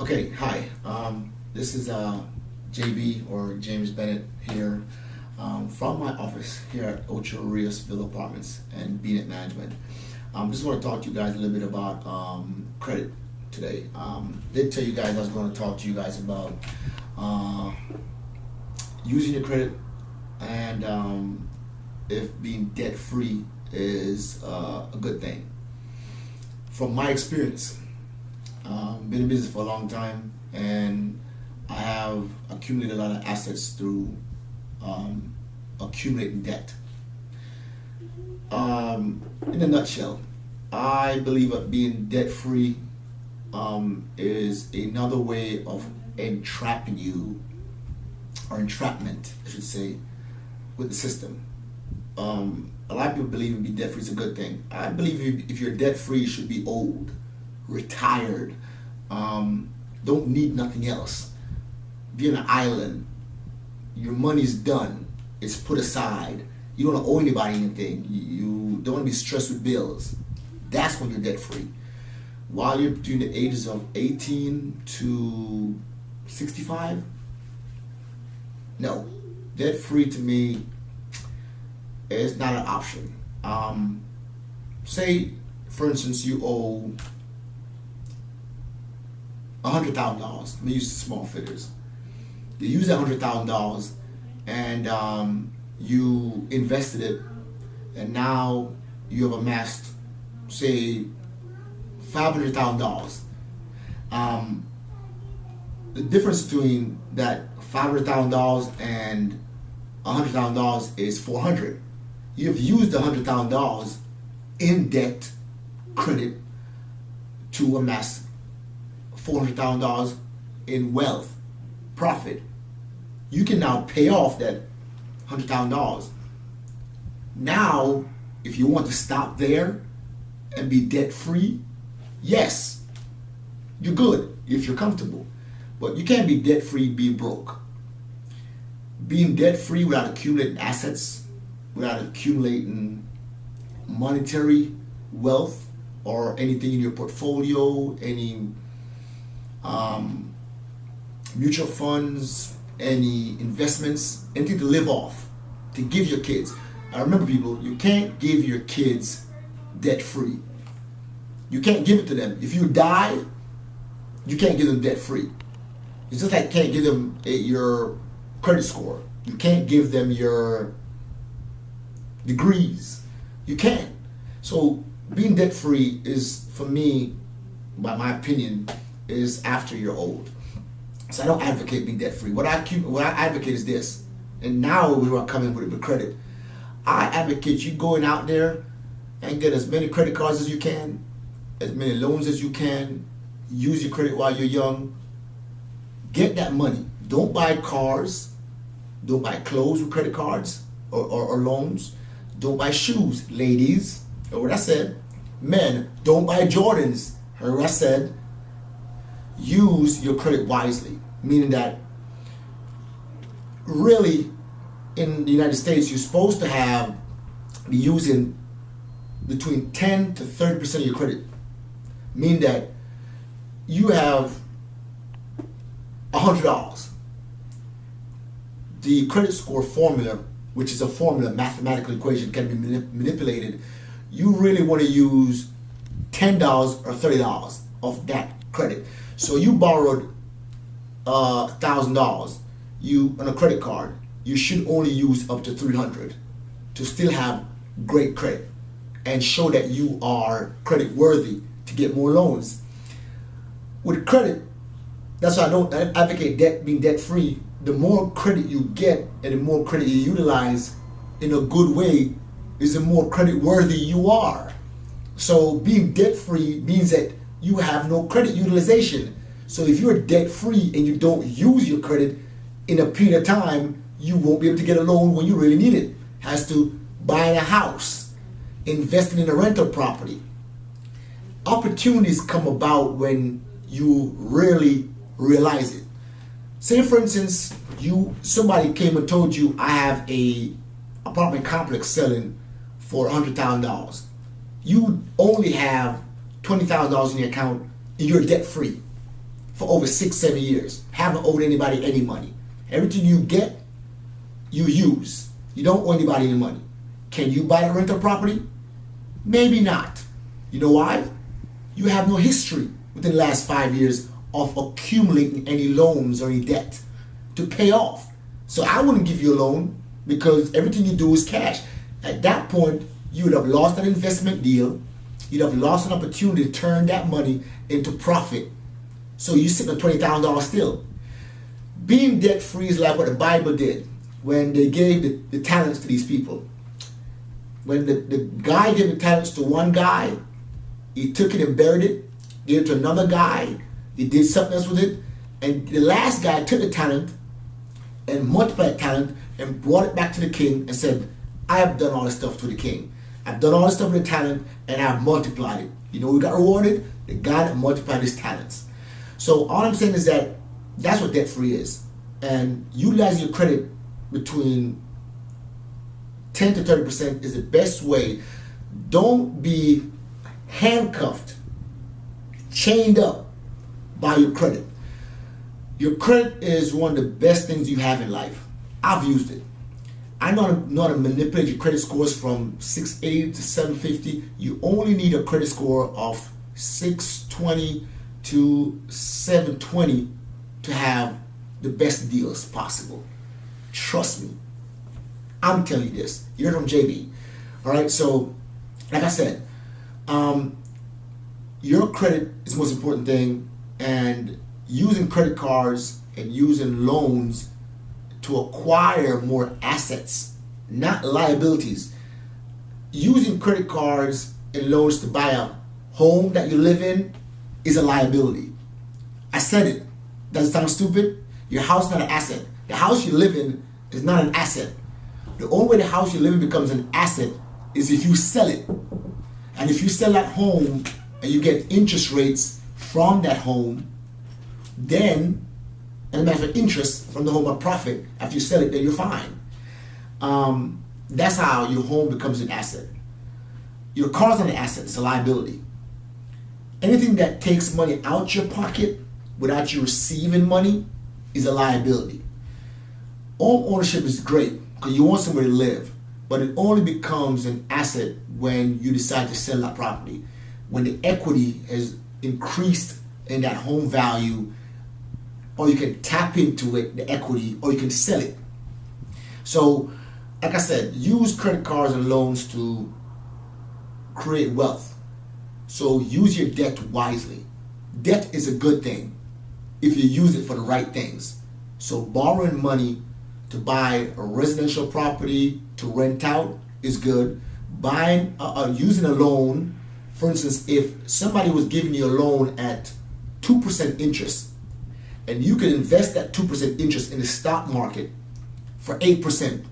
Okay, hi. This is JB or James Bennett here from my office here at Ocho Riosville Apartments and BNet Management. Just want to talk to you guys a little bit about credit today. Did tell you guys I was going to talk to you guys about using your credit and if being debt free is a good thing. From my experience, been in business for a long time, and I have accumulated a lot of assets through accumulating debt. In a nutshell, I believe that being debt free is another way of entrapping you, or entrapment, I should say, with the system. A lot of people believe in being debt free is a good thing. I believe if you're debt free, you should be old, retired, don't need nothing else. Be on an island. Your money's done. It's put aside. You don't owe anybody anything. You don't want to be stressed with bills. That's when you're debt free. While you're between the ages of 18 to 65, no. Debt free to me is not an option. Say, for instance, you owe $100,000. Let me use small figures. You use that $100,000 and you invested it, and now you have amassed, say, $500,000. The difference between that $500,000 and $100,000 is $400,000. You've used $100,000 in debt, credit, to amass $400,000 in wealth, profit. You can now pay off that $100,000. Now, if you want to stop there and be debt free, yes, you're good if you're comfortable. But you can't be debt free, be broke. Being debt free without accumulating assets, without accumulating monetary wealth or anything in your portfolio, any mutual funds, any investments, anything to live off, to give your kids. I remember, people, you can't give your kids debt free. You can't give it to them. If you die, you can't give them debt free. It's just like you can't give them your credit score. You can't give them your degrees. You can't. So being debt free is, for me, by my opinion, is after you're old. So I don't advocate being debt free. What I advocate is this, and now we are coming with credit. I advocate you going out there and get as many credit cards as you can, as many loans as you can. Use your credit while you're young. Get that money. Don't buy cars. Don't buy clothes with credit cards or loans. Don't buy shoes, ladies. Heard what I said. Men, don't buy Jordans. Heard what I said. Use your credit wisely, meaning that really in the United States you're supposed to be using between 10 to 30% of your credit, meaning that you have $100. The credit score formula, which is a formula, mathematical equation, can be manipulated. You really want to use $10 or $30 of that credit. So you borrowed $1,000 on a credit card. You should only use up to $300 to still have great credit and show that you are credit worthy to get more loans. With credit, that's why I don't advocate being debt free. The more credit you get and the more credit you utilize in a good way is the more credit worthy you are. So being debt free means that you have no credit utilization. So if you're debt free and you don't use your credit in a period of time, you won't be able to get a loan when you really need it. As to buying a house, investing in a rental property. Opportunities come about when you really realize it. Say, for instance, somebody came and told you, I have a apartment complex selling for $100,000. You only have $20,000 in your account and you're debt free. for over 6-7 years. Haven't owed anybody any money. Everything you get, you use. You don't owe anybody any money. Can you buy a rental property? Maybe not. You know why? You have no history within the last 5 years of accumulating any loans or any debt to pay off. So I wouldn't give you a loan because everything you do is cash. At that point, you would have lost an investment deal. You'd have lost an opportunity to turn that money into profit. So you're sitting on $20,000 still. Being debt free is like what the Bible did when they gave the talents to these people. When the guy gave the talents to one guy, he took it and buried it, gave it to another guy, he did something else with it, and the last guy took the talent and multiplied the talent and brought it back to the king and said, I have done all this stuff to the king. I've done all this stuff with the talent and I've multiplied it. You know who got rewarded? The guy that multiplied his talents. So all I'm saying is that that's what debt free is. And utilizing your credit between 10 to 30% is the best way. Don't be handcuffed, chained up by your credit. Your credit is one of the best things you have in life. I've used it. I know how to manipulate your credit scores from 680 to 750. You only need a credit score of 620 to 720 to have the best deals possible. Trust me. I'm telling you this. You're from JB. All right. So, like I said, your credit is the most important thing, and using credit cards and using loans to acquire more assets, not liabilities. Using credit cards and loans to buy a home that you live in is a liability. I said it. Does it sound stupid? Your house is not an asset. The house you live in is not an asset. The only way the house you live in becomes an asset is if you sell it. And if you sell that home and you get interest rates from that home, then, and a matter of interest from the home of profit, after you sell it, then you're fine. That's how your home becomes an asset. Your car's not an asset, it's a liability. Anything that takes money out your pocket without you receiving money is a liability. Home ownership is great because you want somewhere to live, but it only becomes an asset when you decide to sell that property. When the equity has increased in that home value, or you can tap into it, the equity, or you can sell it. So, like I said, use credit cards and loans to create wealth. So use your debt wisely. Debt is a good thing if you use it for the right things. So borrowing money to buy a residential property to rent out is good. Using a loan, for instance, if somebody was giving you a loan at 2% interest, and you can invest that 2% interest in the stock market for 8%,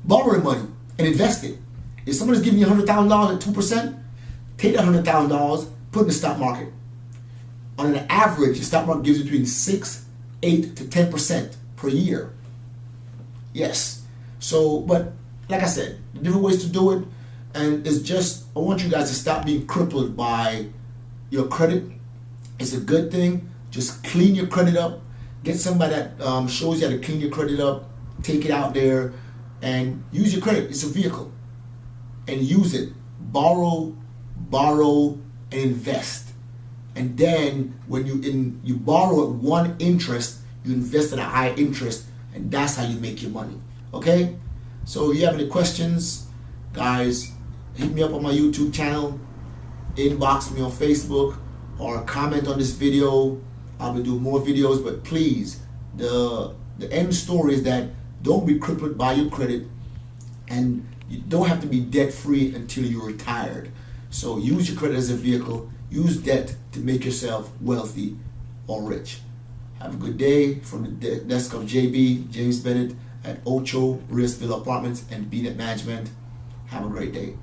borrow the money and invest it. If somebody's giving you $100,000 at 2%, take that $100,000, put it in the stock market. On an average, the stock market gives you between 6, 8 to 10% per year. Yes. So, but like I said, different ways to do it, and it's just, I want you guys to stop being crippled by your credit. It's a good thing. Just clean your credit up. Get somebody that shows you how to clean your credit up. Take it out there and use your credit. It's a vehicle. And use it. Borrow, and invest. And then when you borrow at one interest, you invest at a high interest, and that's how you make your money. Okay? So if you have any questions, guys, hit me up on my YouTube channel, inbox me on Facebook, or comment on this video. I'll be doing more videos, but please, the end story is that don't be crippled by your credit, and you don't have to be debt free until you're retired. So use your credit as a vehicle. Use debt to make yourself wealthy or rich. Have a good day from the desk of JB, James Bennett, at Ocho Rearsville Apartments and BNet Management. Have a great day.